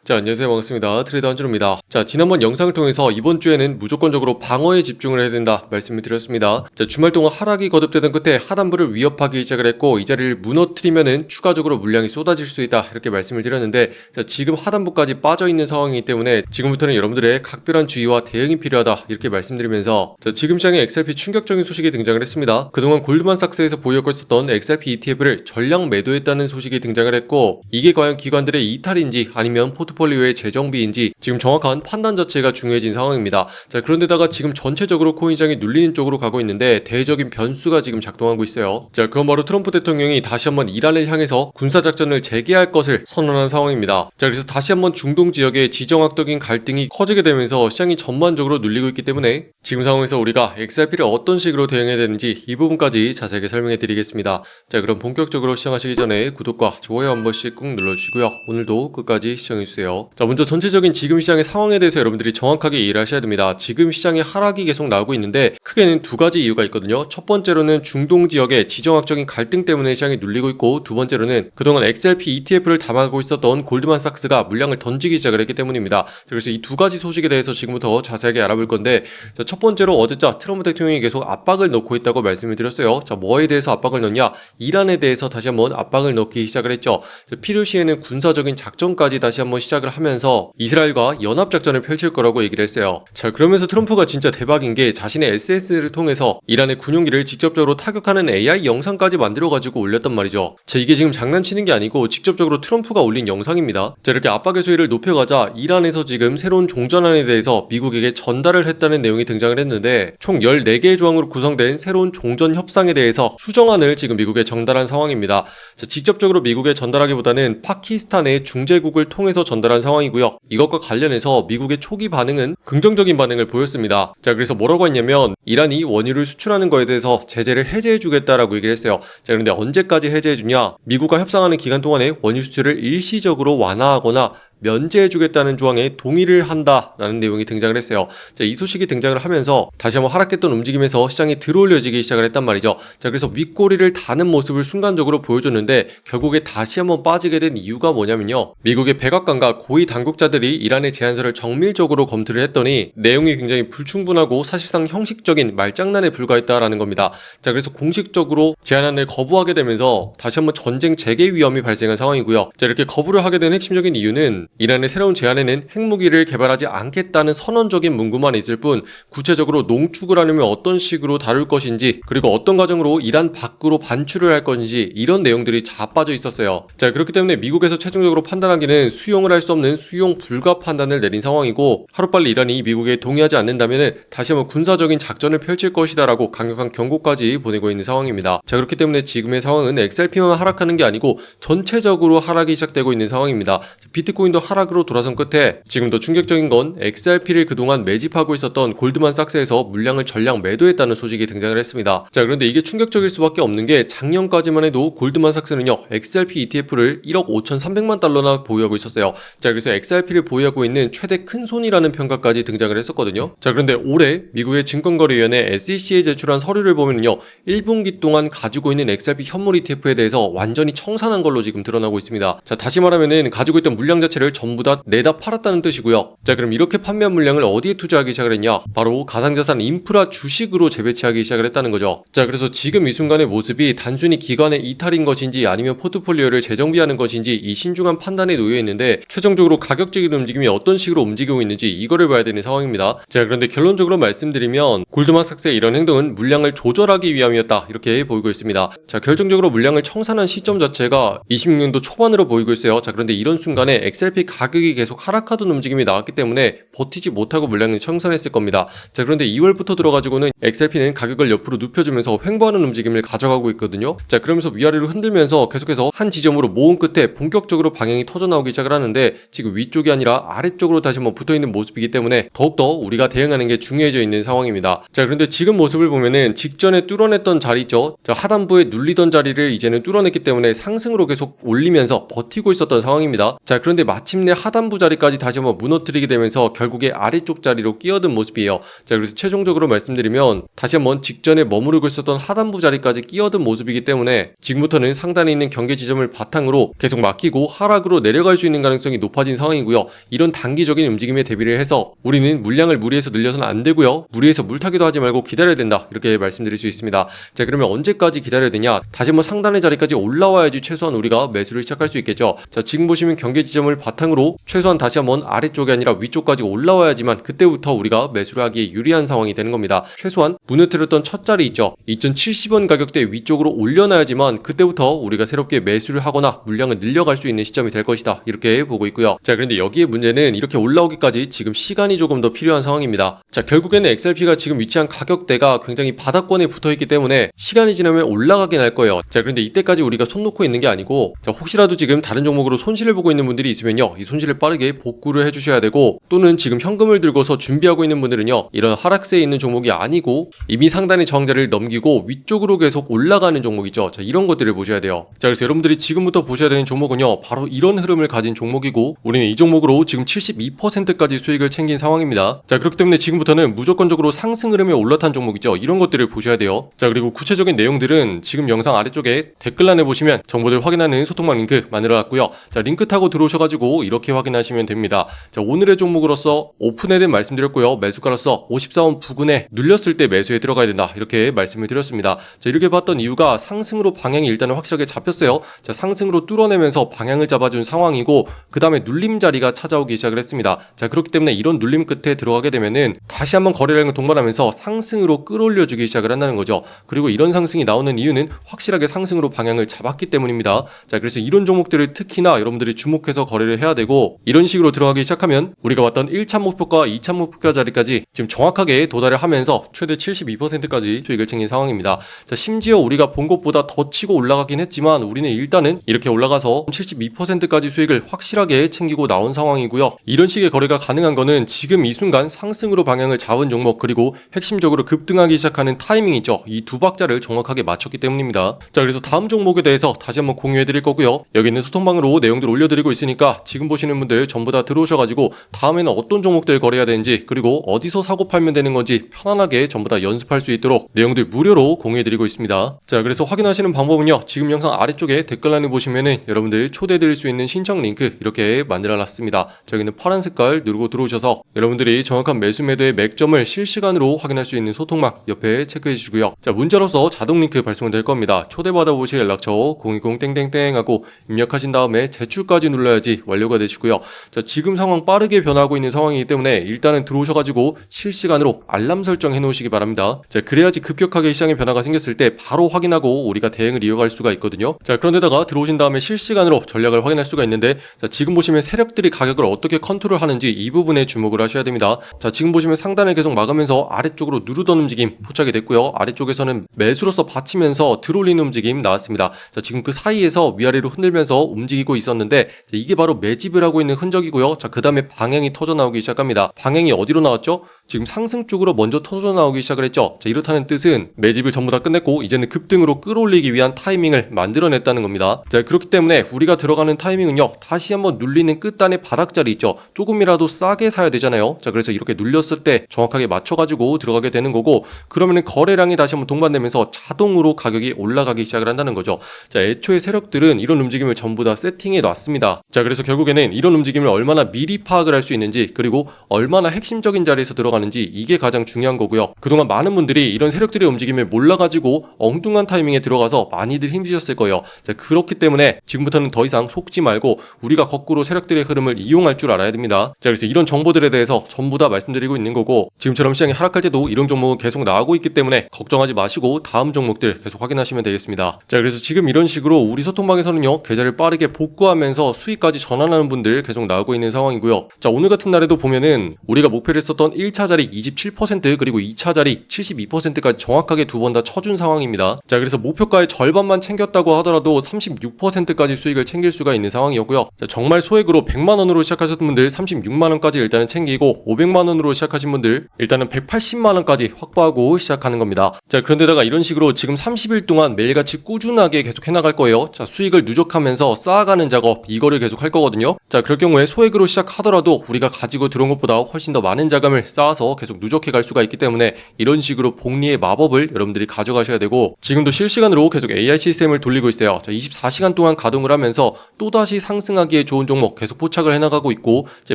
자, 안녕하세요. 반갑습니다. 트레이더 한준호입니다. 자, 지난번 영상을 통해서 이번 주에는 무조건적으로 방어에 집중을 해야 된다 말씀을 드렸습니다. 자, 주말 동안 하락이 거듭되던 끝에 하단부를 위협하기 시작을 했고 이 자리를 무너뜨리면은 추가적으로 물량이 쏟아질 수 있다 이렇게 말씀을 드렸는데, 자, 지금 하단부까지 빠져있는 상황이기 때문에 지금부터는 여러분들의 각별한 주의와 대응이 필요하다 이렇게 말씀드리면서, 자, 지금 시장에 XRP 충격적인 소식이 등장을 했습니다. 그동안 골드만삭스에서 보유하고 있었던 XRP ETF를 전량 매도했다는 소식이 등장을 했고, 이게 과연 기관들의 이탈인지 아니면 포트폴리오의 재정비인지 지금 정확한 판단 자체가 중요해진 상황입니다. 자, 그런데다가 지금 전체적으로 코인시장이 눌리는 쪽으로 가고 있는데 대외적인 변수가 지금 작동하고 있어요. 자, 그건 바로 트럼프 대통령이 다시 한번 이란을 향해서 군사작전을 재개할 것을 선언한 상황입니다. 자, 그래서 다시 한번 중동 지역의 지정학적인 갈등이 커지게 되면서 시장이 전반적으로 눌리고 있기 때문에 지금 상황에서 우리가 XRP를 어떤 식으로 대응해야 되는지 이 부분까지 자세하게 설명해 드리겠습니다. 자, 그럼 본격적으로 시작하시기 전에 구독과 좋아요 한 번씩 꾹 눌러주시고요. 오늘도 끝까지 시청해주세요. 자, 먼저 전체적인 지금 시장의 상황에 대해서 여러분들이 정확하게 이해를 하셔야 됩니다. 지금 시장의 하락이 계속 나오고 있는데 크게는 두 가지 이유가 있거든요. 첫 번째로는 중동 지역의 지정학적인 갈등 때문에 시장이 눌리고 있고, 두 번째로는 그동안 XRP ETF를 담아가고 있었던 골드만삭스가 물량을 던지기 시작을 했기 때문입니다. 그래서 이 두 가지 소식에 대해서 지금부터 자세하게 알아볼 건데, 자, 첫 번째로 어제자 트럼프 대통령이 계속 압박을 넣고 있다고 말씀을 드렸어요. 자, 뭐에 대해서 압박을 넣냐? 이란에 대해서 다시 한번 압박을 넣기 시작을 했죠. 자, 필요시에는 군사적인 작전까지 다시 한번 시작을 하면서 이스라엘과 연합작전을 펼칠 거라고 얘기를 했어요. 자, 그러면서 트럼프가 진짜 대박인 게 자신의 SNS를 통해서 이란의 군용기를 직접적으로 타격하는 AI 영상까지 만들어가지고 올렸단 말이죠. 자, 이게 지금 장난치는 게 아니고 직접적으로 트럼프가 올린 영상입니다. 자, 이렇게 압박의 수위를 높여가자 이란에서 지금 새로운 종전안에 대해서 미국에게 전달을 했다는 내용이 등장을 했는데, 총 14개의 조항으로 구성된 새로운 종전 협상에 대해서 수정안을 지금 미국에 전달한 상황입니다. 자, 직접적으로 미국에 전달하기보다는 파키스탄의 중재국을 통해서 전달한 상황이고요. 이것과 관련해서 미국의 초기 반응은 긍정적인 반응을 보였습니다. 자, 그래서 뭐라고 했냐면 이란이 원유를 수출하는 거에 대해서 제재를 해제해주겠다라고 얘기를 했어요. 자, 그런데 언제까지 해제해주냐? 미국과 협상하는 기간 동안에 원유 수출을 일시적으로 완화하거나 면제해주겠다는 조항에 동의를 한다라는 내용이 등장을 했어요. 자, 이 소식이 등장을 하면서 다시 한번 하락했던 움직임에서 시장이 들어올려지기 시작을 했단 말이죠. 자, 그래서 윗꼬리를 다는 모습을 순간적으로 보여줬는데 결국에 다시 한번 빠지게 된 이유가 뭐냐면요, 미국의 백악관과 고위 당국자들이 이란의 제안서를 정밀적으로 검토를 했더니 내용이 굉장히 불충분하고 사실상 형식적인 말장난에 불과했다라는 겁니다. 자, 그래서 공식적으로 제안안을 거부하게 되면서 다시 한번 전쟁 재개 위험이 발생한 상황이고요. 자, 이렇게 거부를 하게 된 핵심적인 이유는 이란의 새로운 제안에는 핵무기를 개발하지 않겠다는 선언적인 문구만 있을 뿐 구체적으로 농축을 하려면 어떤 식으로 다룰 것인지, 그리고 어떤 과정으로 이란 밖으로 반출을 할 것인지 이런 내용들이 다 빠져 있었어요. 자, 그렇기 때문에 미국에서 최종적으로 판단하기는 수용을 할 수 없는 수용 불가 판단을 내린 상황이고, 하루빨리 이란이 미국에 동의하지 않는다면 다시 한번 군사적인 작전을 펼칠 것이다 라고 강력한 경고까지 보내고 있는 상황입니다. 자, 그렇기 때문에 지금의 상황은 XRP만 하락하는 게 아니고 전체적으로 하락이 시작되고 있는 상황입니다. 비트코인도 하락으로 돌아선 끝에 지금 더 충격적인 건 XRP를 그동안 매집하고 있었던 골드만삭스에서 물량을 전량 매도했다는 소식이 등장을 했습니다. 자, 그런데 이게 충격적일 수밖에 없는 게 작년까지만 해도 골드만삭스는요 XRP ETF를 1억 5,300만 달러나 보유하고 있었어요. 자, 그래서 XRP를 보유하고 있는 최대 큰 손이라는 평가까지 등장을 했었거든요. 자, 그런데 올해 미국의 증권거래위원회 SEC에 제출한 서류를 보면요 1분기 동안 가지고 있는 XRP 현물 ETF에 대해서 완전히 청산한 걸로 지금 드러나고 있습니다. 자, 다시 말하면은 가지고 있던 물량 자체를 전부 다 내다 팔았다는 뜻이고요. 자, 그럼 이렇게 판매한 물량을 어디에 투자하기 시작을 했냐? 바로 가상자산 인프라 주식으로 재배치하기 시작을 했다는 거죠. 자, 그래서 지금 이 순간의 모습이 단순히 기관의 이탈인 것인지 아니면 포트폴리오를 재정비하는 것인지 이 신중한 판단에 놓여 있는데, 최종적으로 가격적인 움직임이 어떤 식으로 움직이고 있는지 이거를 봐야 되는 상황입니다. 자, 그런데 결론적으로 말씀드리면 골드만삭스의 이런 행동은 물량을 조절하기 위함이었다 이렇게 보이고 있습니다. 자, 결정적으로 물량을 청산한 시점 자체가 26년도 초반으로 보이고 있어요. 자, 그런데 이런 순간에 XRP 가격이 계속 하락하던 움직임이 나왔기 때문에 버티지 못하고 물량을 청산했을 겁니다. 자, 그런데 2월부터 들어가지고는 XRP는 가격을 옆으로 눕혀주면서 횡보하는 움직임을 가져가고 있거든요. 자, 그러면서 위아래로 흔들면서 계속해서 한 지점으로 모은 끝에 본격적으로 방향이 터져 나오기 시작을 하는데, 지금 위쪽이 아니라 아래쪽으로 다시 한번 붙어있는 모습이기 때문에 더욱더 우리가 대응하는 게 중요해져 있는 상황입니다. 자, 그런데 지금 모습을 보면은 직전에 뚫어냈던 자리 있죠. 자, 하단부에 눌리던 자리를 이제는 뚫어냈기 때문에 상승으로 계속 올리면서 버티고 있었던 상황입니다. 자, 그런데 마침 마침내 하단부 자리까지 다시 한번 무너뜨리게 되면서 결국에 아래쪽 자리로 끼어든 모습이에요. 자, 그래서 최종적으로 말씀드리면 다시 한번 직전에 머무르고 있었던 하단부 자리까지 끼어든 모습이기 때문에 지금부터는 상단에 있는 경계 지점을 바탕으로 계속 막히고 하락으로 내려갈 수 있는 가능성이 높아진 상황이고요. 이런 단기적인 움직임에 대비를 해서 우리는 물량을 무리해서 늘려서는 안 되고요. 무리해서 물타기도 하지 말고 기다려야 된다. 이렇게 말씀드릴 수 있습니다. 자, 그러면 언제까지 기다려야 되냐? 다시 한번 상단의 자리까지 올라와야지 최소한 우리가 매수를 시작할 수 있겠죠. 자, 지금 보시면 경계 지점을 바탕으로 최소한 다시 한번 아래쪽이 아니라 위쪽까지 올라와야지만 그때부터 우리가 매수를 하기에 유리한 상황이 되는 겁니다. 최소한 무너뜨렸던 첫 자리 있죠. 2070원 가격대 위쪽으로 올려놔야지만 그때부터 우리가 새롭게 매수를 하거나 물량을 늘려갈 수 있는 시점이 될 것이다. 이렇게 보고 있고요. 자, 그런데 여기에 문제는 이렇게 올라오기까지 지금 시간이 조금 더 필요한 상황입니다. 자, 결국에는 XRP가 지금 위치한 가격대가 굉장히 바닥권에 붙어있기 때문에 시간이 지나면 올라가긴 할 거예요. 자, 그런데 이때까지 우리가 손 놓고 있는 게 아니고, 자, 혹시라도 지금 다른 종목으로 손실을 보고 있는 분들이 있으면요, 이 손실을 빠르게 복구를 해주셔야 되고, 또는 지금 현금을 들고서 준비하고 있는 분들은요, 이런 하락세에 있는 종목이 아니고 이미 상단의 저항자를 넘기고 위쪽으로 계속 올라가는 종목이죠. 자, 이런 것들을 보셔야 돼요. 자, 그래서 여러분들이 지금부터 보셔야 되는 종목은요, 바로 이런 흐름을 가진 종목이고, 우리는 이 종목으로 지금 72%까지 수익을 챙긴 상황입니다. 자, 그렇기 때문에 지금부터는 무조건적으로 상승 흐름에 올라탄 종목이죠. 이런 것들을 보셔야 돼요. 자, 그리고 구체적인 내용들은 지금 영상 아래쪽에 댓글란에 보시면 정보들 확인하는 소통방 링크 만들어놨고요. 자, 링크 타고 들어오셔가지고 이렇게 확인하시면 됩니다. 자, 오늘의 종목으로서 오픈헤드는 말씀드렸고요. 매수가로서 54원 부근에 눌렸을 때 매수에 들어가야 된다. 이렇게 말씀을 드렸습니다. 자, 이렇게 봤던 이유가 상승으로 방향이 일단은 확실하게 잡혔어요. 자, 상승으로 뚫어내면서 방향을 잡아준 상황이고, 그 다음에 눌림 자리가 찾아오기 시작을 했습니다. 자, 그렇기 때문에 이런 눌림 끝에 들어가게 되면은 다시 한번 거래량을 동반하면서 상승으로 끌어올려주기 시작을 한다는 거죠. 그리고 이런 상승이 나오는 이유는 확실하게 상승으로 방향을 잡았기 때문입니다. 자, 그래서 이런 종목들을 특히나 여러분들이 주목해서 거래를 해야 되고, 이런 식으로 들어가기 시작하면 우리가 왔던 1차 목표가 2차 목표 자리까지 지금 정확하게 도달을 하면서 최대 72%까지 수익을 챙긴 상황입니다. 자, 심지어 우리가 본 것보다 더 치고 올라가긴 했지만 우리는 일단은 이렇게 올라가서 72%까지 수익을 확실하게 챙기고 나온 상황이고요. 이런 식의 거래가 가능한 거는 지금 이 순간 상승으로 방향을 잡은 종목, 그리고 핵심적으로 급등하기 시작하는 타이밍이죠. 이 두 박자를 정확하게 맞췄기 때문입니다. 자, 그래서 다음 종목에 대해서 다시 한번 공유해 드릴 거고요. 여기 있는 소통방으로 내용들 올려드리고 있으니까 지금 보시는 분들 전부 다 들어오셔가지고 다음에는 어떤 종목들 거래해야 되는지, 그리고 어디서 사고 팔면 되는 건지 편안하게 전부 다 연습할 수 있도록 내용들 무료로 공유해 드리고 있습니다. 자, 그래서 확인하시는 방법은요, 지금 영상 아래쪽에 댓글란에 보시면은 여러분들 초대해 드릴 수 있는 신청 링크 이렇게 만들어 놨습니다. 저기는 파란 색깔 누르고 들어오셔서 여러분들이 정확한 매수 매도의 맥점을 실시간으로 확인할 수 있는 소통망 옆에 체크해 주시고요. 자, 문자로서 자동 링크 발송될 겁니다. 초대받아 보실 연락처 020 하고 입력하신 다음에 제출까지 눌러야지 완료가 되시고요. 자, 지금 상황 빠르게 변하고 있는 상황이기 때문에 일단은 들어오셔가지고 실시간으로 알람 설정해 놓으시기 바랍니다. 자, 그래야지 급격하게 시장의 변화가 생겼을 때 바로 확인하고 우리가 대응을 이어갈 수가 있거든요. 자, 그런데다가 들어오신 다음에 실시간으로 전략을 확인할 수가 있는데, 자, 지금 보시면 세력들이 가격을 어떻게 컨트롤하는지 이 부분에 주목을 하셔야 됩니다. 자, 지금 보시면 상단을 계속 막으면서 아래쪽으로 누르던 움직임 포착이 됐고요. 아래쪽에서는 매수로서 받치면서 들어올리는 움직임 나왔습니다. 자, 지금 그 사이에서 위아래로 흔들면서 움직이고 있었는데, 자, 이게 바로 매집을 하고 있는 흔적이고요. 자, 그 다음에 방향이 터져 나오기 시작합니다. 방향이 어디로 나왔죠? 지금 상승 쪽으로 먼저 터져 나오기 시작을 했죠. 자, 이렇다는 뜻은 매집을 전부 다 끝냈고 이제는 급등으로 끌어올리기 위한 타이밍을 만들어냈다는 겁니다. 자, 그렇기 때문에 우리가 들어가는 타이밍은요, 다시 한번 눌리는 끝단의 바닥자리 있죠. 조금이라도 싸게 사야 되잖아요. 자, 그래서 이렇게 눌렸을 때 정확하게 맞춰가지고 들어가게 되는 거고, 그러면은 거래량이 다시 한번 동반되면서 자동으로 가격이 올라가기 시작을 한다는 거죠. 자, 애초에 세력들은 이런 움직임을 전부 다 세팅해 놨습니다. 자, 그래서 결국에는 이런 움직임을 얼마나 미리 파악을 할 수 있는지, 그리고 얼마나 핵심적인 자리에서 들어가는지, 이게 가장 중요한 거고요. 그동안 많은 분들이 이런 세력들의 움직임을 몰라가지고 엉뚱한 타이밍에 들어가서 많이들 힘드셨을 거예요. 자, 그렇기 때문에 지금부터는 더 이상 속지 말고 우리가 거꾸로 세력들의 흐름을 이용할 줄 알아야 됩니다. 자, 그래서 이런 정보들에 대해서 전부 다 말씀드리고 있는 거고, 지금처럼 시장이 하락할 때도 이런 종목은 계속 나오고 있기 때문에 걱정하지 마시고 다음 종목들 계속 확인하시면 되겠습니다. 자, 그래서 지금 이런 식으로 우리 소통방에서는요, 계좌를 빠르게 복구하면서 수익까지 전환하는 분들 계속 나오고 있는 상황이고요. 자, 오늘 같은 날에도 보면은 우리가 목표를 했었던 1차 자리 27% 그리고 2차 자리 72%까지 정확하게 두 번 다 쳐준 상황입니다. 자, 그래서 목표가의 절반만 챙겼다고 하더라도 36%까지 수익을 챙길 수가 있는 상황이었고요. 자, 정말 소액으로 100만원으로 시작하셨던 분들 36만원까지 일단은 챙기고, 500만원으로 시작하신 분들 일단은 180만원까지 확보하고 시작하는 겁니다. 자, 그런데다가 이런 식으로 지금 30일 동안 매일같이 꾸준하게 계속 해나갈 거예요. 자, 수익을 누적하면서 쌓아가는 작업, 이거를 계속 할 거거든요. 거거든요. 자, 그럴 경우에 소액으로 시작하더라도 우리가 가지고 들어온 것보다 훨씬 더 많은 자금을 쌓아서 계속 누적해 갈 수가 있기 때문에 이런 식으로 복리의 마법을 여러분들이 가져가셔야 되고, 지금도 실시간으로 계속 AI 시스템을 돌리고 있어요. 자, 24시간 동안 가동을 하면서 또다시 상승하기에 좋은 종목 계속 포착을 해나가고 있고, 이제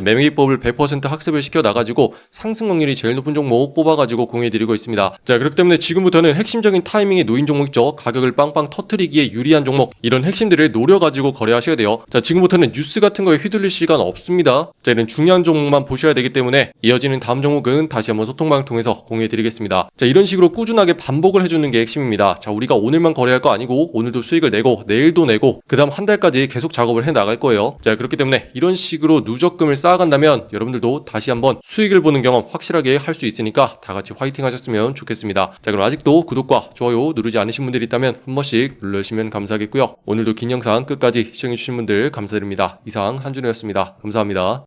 매매기법을 100% 학습을 시켜 나가지고 상승 확률이 제일 높은 종목 뽑아가지고 공유해드리고 있습니다. 자, 그렇기 때문에 지금부터는 핵심적인 타이밍에 놓인 종목 있죠. 가격을 빵빵 터트리기에 유리한 종목, 이런 핵심들을 노려가지고 거래하셔야 돼요. 자, 지금부터는 뉴스 같은 거에 휘둘릴 시간 없습니다. 자, 이런 중요한 종목만 보셔야 되기 때문에 이어지는 다음 종목은 다시 한번 소통방을 통해서 공유해드리겠습니다. 자, 이런 식으로 꾸준하게 반복을 해주는 게 핵심입니다. 자, 우리가 오늘만 거래할 거 아니고 오늘도 수익을 내고 내일도 내고 그 다음 한 달까지 계속 작업을 해 나갈 거예요. 자, 그렇기 때문에 이런 식으로 누적금을 쌓아간다면 여러분들도 다시 한번 수익을 보는 경험 확실하게 할 수 있으니까 다 같이 화이팅 하셨으면 좋겠습니다. 자, 그럼 아직도 구독과 좋아요 누르지 않으신 분들이 있다면 한 번씩 눌러주시면 감사하겠고요. 오늘도 긴 영상 끝까지 시청해주신 분들 감사드립니다. 이상 한준호였습니다. 감사합니다.